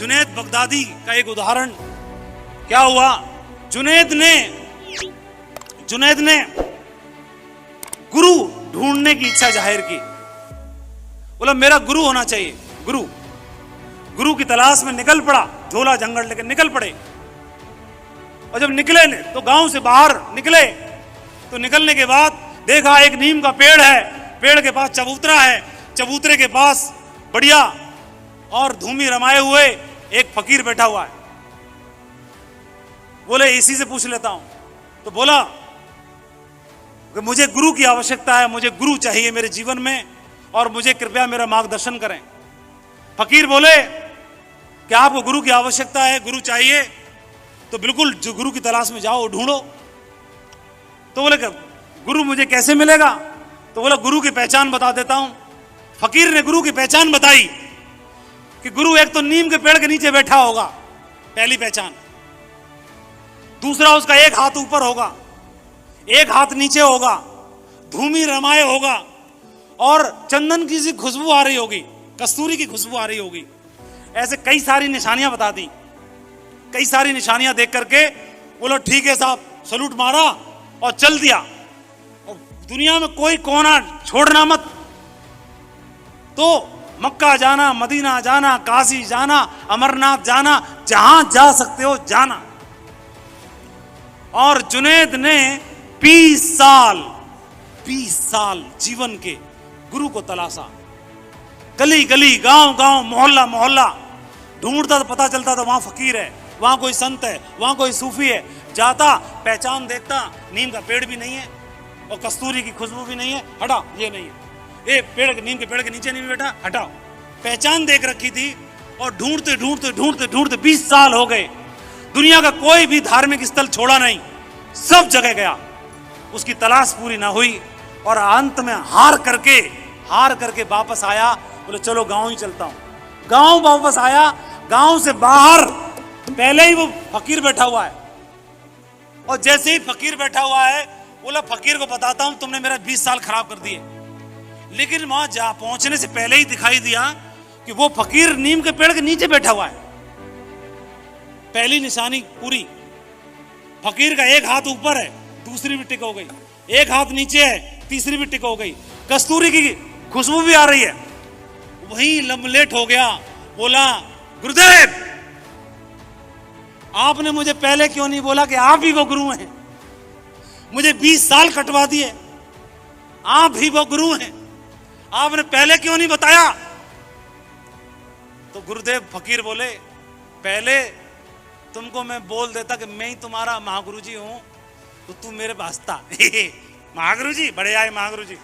Junaid Baghdadi का एक उदाहरण क्या हुआ। जुनैद ने गुरु ढूंढने की इच्छा जाहिर की। बोला मेरा गुरु होना चाहिए। गुरु की तलाश में निकल पड़ा, झोला जंगल लेकर निकल पड़े। और जब निकले तो गांव से बाहर निकले तो निकलने के बाद देखा एक नीम का पेड़ है, पेड़ के पास चबूतरा है, चबूतरे के पास बढ़िया और धूमी रमाए हुए एक फकीर बैठा हुआ है। बोले इसी से पूछ लेता हूं। तो बोला कि मुझे गुरु की आवश्यकता है, मुझे गुरु चाहिए मेरे जीवन में और मुझे कृपया मेरा मार्गदर्शन करें। फकीर बोले कि आपको गुरु की आवश्यकता है, गुरु चाहिए तो बिल्कुल जो गुरु की तलाश में जाओ, ढूंढो। तो बोले गुरु मुझे कैसे मिलेगा? तो बोला गुरु की पहचान बता देता हूं। फकीर ने गुरु की पहचान बताई कि गुरु एक तो नीम के पेड़ के नीचे बैठा होगा, पहली पहचान। दूसरा उसका एक हाथ ऊपर होगा, एक हाथ नीचे होगा, धूमी रमाए होगा और चंदन की सी खुशबू आ रही होगी, कस्तूरी की खुशबू आ रही होगी। ऐसे कई सारी निशानियां बता दी। कई सारी निशानियां देख करके बोलो ठीक है साहब, सलूट मारा और चल दिया। और दुनिया में कोई कोना छोड़ना मत। तो मक्का जाना, मदीना जाना, काशी जाना, अमरनाथ जाना, जहां जा सकते हो जाना। और जुनैद ने 20 साल जीवन के गुरु को तलाशा। गली गली, गांव गांव, मोहल्ला मोहल्ला ढूंढता तो पता चलता था वहां फकीर है, वहां कोई संत है, वहां कोई सूफी है। जाता, पहचान देखता, नीम का पेड़ भी नहीं है और कस्तूरी की खुशबू भी नहीं है, हटा ये नहीं है, ये पेड़ नीम के पेड़ के नीचे नहीं बैठा, हटाओ। पहचान देख रखी थी और ढूंढते ढूंढते ढूंढते ढूंढते 20 साल हो गए। दुनिया का कोई भी धार्मिक स्थल छोड़ा नहीं, सब जगह गया, उसकी तलाश पूरी ना हुई और अंत में हार करके वापस आया। बोले चलो गांव ही चलता हूं। गांव वापस आया, गांव से बाहर पहले ही वो फकीर बैठा हुआ है। और जैसे ही फकीर बैठा हुआ है, बोला फकीर को बताता हूं तुमने मेरा 20 साल खराब कर दिए। लेकिन वहां जा पहुंचने से पहले ही दिखाई दिया कि वो फकीर नीम के पेड़ के नीचे बैठा हुआ है। पहली निशानी पूरी। फकीर का एक हाथ ऊपर है, दूसरी भी टिक हो गई, एक हाथ नीचे है, तीसरी भी टिक हो गई, कस्तूरी की खुशबू भी आ रही है। वहीं लम्बलेट हो गया। बोला गुरुदेव आपने मुझे पहले क्यों नहीं बोला कि आप ही वो गुरु हैं? मुझे 20 साल कटवा दिए, आप ही वो गुरु हैं, आपने पहले क्यों नहीं बताया? तो गुरुदेव फकीर बोले पहले तुमको मैं बोल देता कि मैं ही तुम्हारा महागुरु जी हूं तो तू मेरे पास था। महागुरु जी बड़े आए, महागुरु जी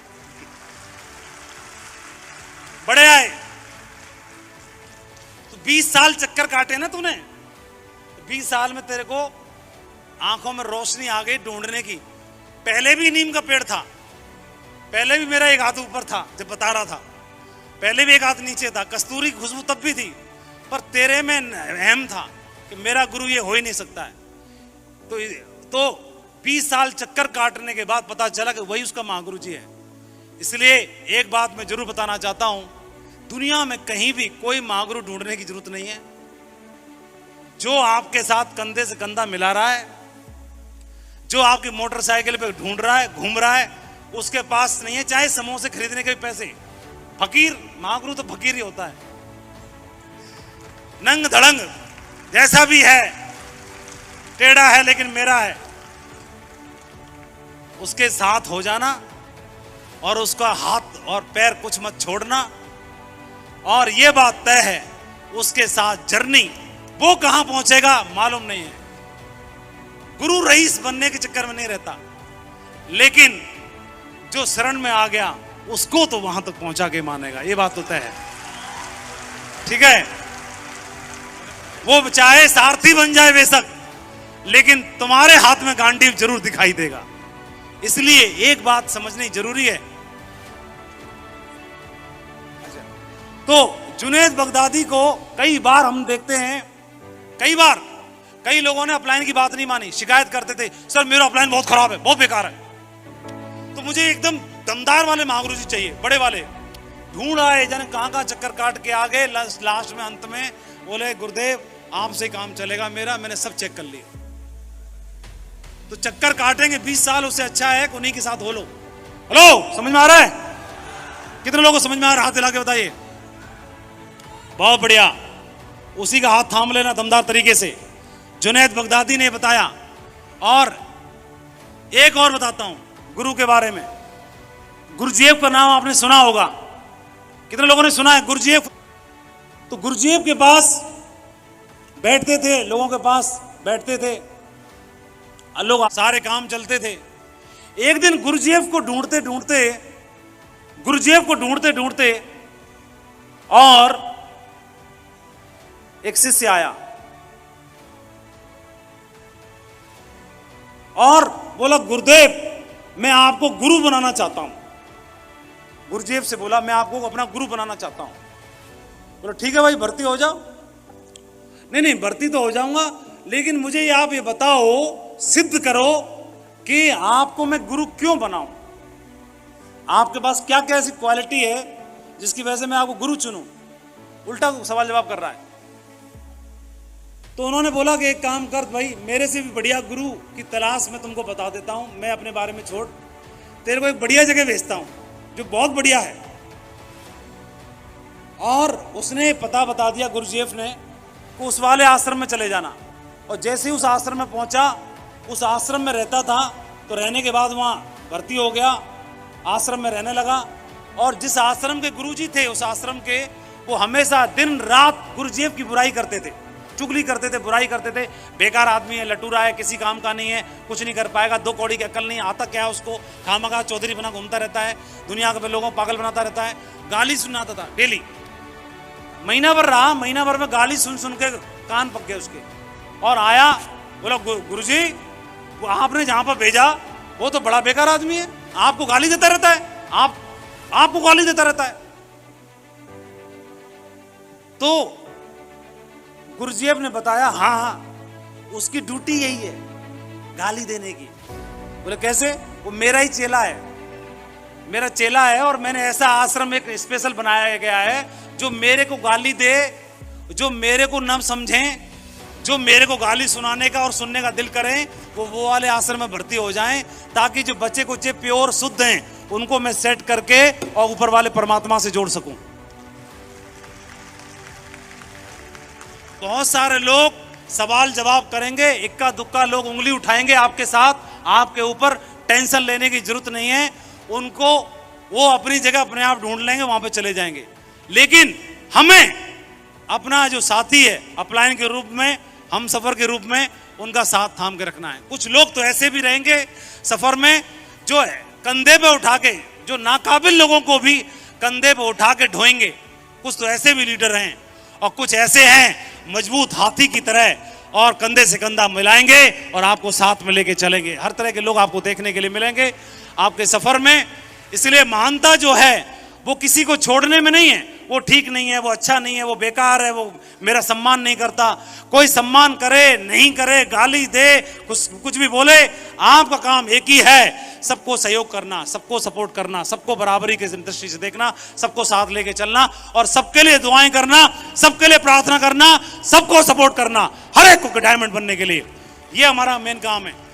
बड़े आए। तो 20 साल चक्कर काटे ना तूने, 20 साल में तेरे को आंखों में रोशनी आ गई ढूंढने की। पहले भी नीम का पेड़ था, पहले भी मेरा एक हाथ ऊपर था जब बता रहा था, पहले भी एक हाथ नीचे था, कस्तूरी की खुशबू तब भी थी, पर तेरे में अहम था कि मेरा गुरु ये हो ही नहीं सकता है। तो 20 साल चक्कर काटने के बाद पता चला कि वही उसका महागुरु जी है। इसलिए एक बात मैं जरूर बताना चाहता हूं, दुनिया में कहीं भी कोई महागुरु ढूंढने की जरूरत नहीं है। जो आपके साथ कंधे से कंधा मिला रहा है, जो आपकी मोटरसाइकिल पे ढूंढ रहा है, घूम रहा है, उसके पास नहीं है चाहे समोसे खरीदने के पैसे। फकीर, महागुरु तो फकीर ही होता है। नंग धड़ंग जैसा भी है, टेढ़ा है लेकिन मेरा है, उसके साथ हो जाना और उसका हाथ और पैर कुछ मत छोड़ना। और यह बात तय है उसके साथ जर्नी, वो कहां पहुंचेगा मालूम नहीं है। गुरु रईस बनने के चक्कर में नहीं रहता, लेकिन जो शरण में आ गया उसको तो वहां तक पहुंचा के मानेगा, ये बात तो तय है। ठीक है, वो चाहे सारथी बन जाए बेशक, लेकिन तुम्हारे हाथ में गांडीव जरूर दिखाई देगा। इसलिए एक बात समझनी जरूरी है। तो जुनैद बगदादी को कई बार हम देखते हैं, कई लोगों ने अपलाइन की बात नहीं मानी, शिकायत करते थे सर मेरा अपलाइन बहुत खराब है, बहुत बेकार है। तो मुझे एकदम दमदार वाले महागुरु जी चाहिए, बड़े वाले, ढूंढ आए, जाने कहाँ चक्कर काट के आ गए, लास्ट में अंत में बोले गुरुदेव आपसे काम चलेगा मेरा, मैंने सब चेक कर लिया। तो चक्कर काटेंगे 20 साल, उससे अच्छा है कि उन्हीं के साथ हो लो। हेलो, समझ में आ रहा है? कितने लोगों को समझ में आ रहा है? हाथ हिला के बताइए। बहुत बढ़िया, उसी का हाथ थाम लेना दमदार तरीके से। जुनैद बगदादी ने बताया। और एक और बताता हूं गुरु के बारे में। गुरुजीएफ का नाम आपने सुना होगा, कितने लोगों ने सुना है गुरुजीएफ? तो गुरुजीएफ के पास बैठते थे, लोगों के पास बैठते थे, लोग सारे काम चलते थे। एक दिन गुरुजीएफ को ढूंढते ढूंढते और एक शिष्य आया और बोला गुरुदेव मैं आपको गुरु बनाना चाहता हूं। गुरुजीएफ से बोला मैं आपको अपना गुरु बनाना चाहता हूं। बोला ठीक है भाई, भर्ती हो जाओ। नहीं भर्ती तो हो जाऊंगा, लेकिन मुझे आप ये बताओ, सिद्ध करो कि आपको मैं गुरु क्यों बनाऊं। आपके पास क्या क्या ऐसी क्वालिटी है जिसकी वजह से मैं आपको गुरु चुनूं। उल्टा सवाल जवाब कर रहा है। तो उन्होंने बोला कि एक काम कर भाई, मेरे से भी बढ़िया गुरु की तलाश में तुमको बता देता हूं। मैं अपने बारे में छोड़, तेरे को एक बढ़िया जगह भेजता हूं जो बहुत बढ़िया है। और उसने पता बता दिया गुरुजीएफ ने कि उस वाले आश्रम में चले जाना। और जैसे ही उस आश्रम में पहुंचा, उस आश्रम में रहता था, तो रहने के बाद वहां भर्ती हो गया, आश्रम में रहने लगा। और जिस आश्रम के गुरुजी थे, उस आश्रम के, वो हमेशा दिन रात गुरुजीएफ की बुराई करते थे, चुगली करते थे, बुराई करते थे। बेकार आदमी है, लटूरा है, किसी काम का नहीं है, कुछ नहीं कर पाएगा, 2 कौड़ी की अकल नहीं, आता क्या है उसको, खामखा चौधरी बना घूमता रहता है, दुनिया के लोगों को पागल बनाता रहता है। गाली सुनाता था डेली। महीना भर रहा, महीना भर में गाली सुन के कान पक गए उसके। और आया, बोला गुरुजी वो आपने जहां पर भेजा वो तो बड़ा बेकार आदमी है, आपको गाली देता रहता है, आपको गाली देता रहता है। तो गुरुजीएफ ने बताया हाँ उसकी ड्यूटी यही है, गाली देने की। बोले कैसे? वो मेरा ही चेला है, मेरा चेला है, और मैंने ऐसा आश्रम एक स्पेशल बनाया गया है जो मेरे को गाली दे, जो मेरे को न समझें, जो मेरे को गाली सुनाने का और सुनने का दिल करें, वो वाले आश्रम में भर्ती हो जाएं, ताकि जो बच्चे कुचे प्योर शुद्ध हैं उनको मैं सेट करके और ऊपर वाले परमात्मा से जोड़ सकूं। बहुत सारे लोग सवाल जवाब करेंगे, इक्का दुक्का लोग उंगली उठाएंगे आपके साथ, आपके ऊपर टेंशन लेने की जरूरत नहीं है उनको, वो अपनी जगह अपने आप ढूंढ लेंगे, वहां पे चले जाएंगे। लेकिन हमें अपना जो साथी है, अपलाइन के रूप में, हम सफर के रूप में, उनका साथ थाम के रखना है। कुछ लोग तो ऐसे भी रहेंगे सफर में जो है कंधे पे उठा के, जो नाकाबिल लोगों को भी कंधे पे उठा के ढोएंगे। कुछ तो ऐसे भी लीडर हैं, और कुछ ऐसे हैं मजबूत हाथी की तरह, और कंधे से कंधा मिलाएंगे और आपको साथ में लेके चलेंगे। हर तरह के लोग आपको देखने के लिए मिलेंगे आपके सफर में। इसलिए महानता जो है वो किसी को छोड़ने में नहीं है, वो ठीक नहीं है, वो अच्छा नहीं है, वो बेकार है, वो मेरा सम्मान नहीं करता। कोई सम्मान करे नहीं करे, गाली दे, कुछ भी बोले, आपका काम एक ही है, सबको सहयोग करना, सबको सपोर्ट करना, सबको बराबरी की दृष्टि से देखना, सबको साथ लेके चलना, और सबके लिए दुआएं करना, सबके लिए प्रार्थना करना, सबको सपोर्ट करना, हर एक को डायमंड बनने के लिए। ये हमारा मेन काम है।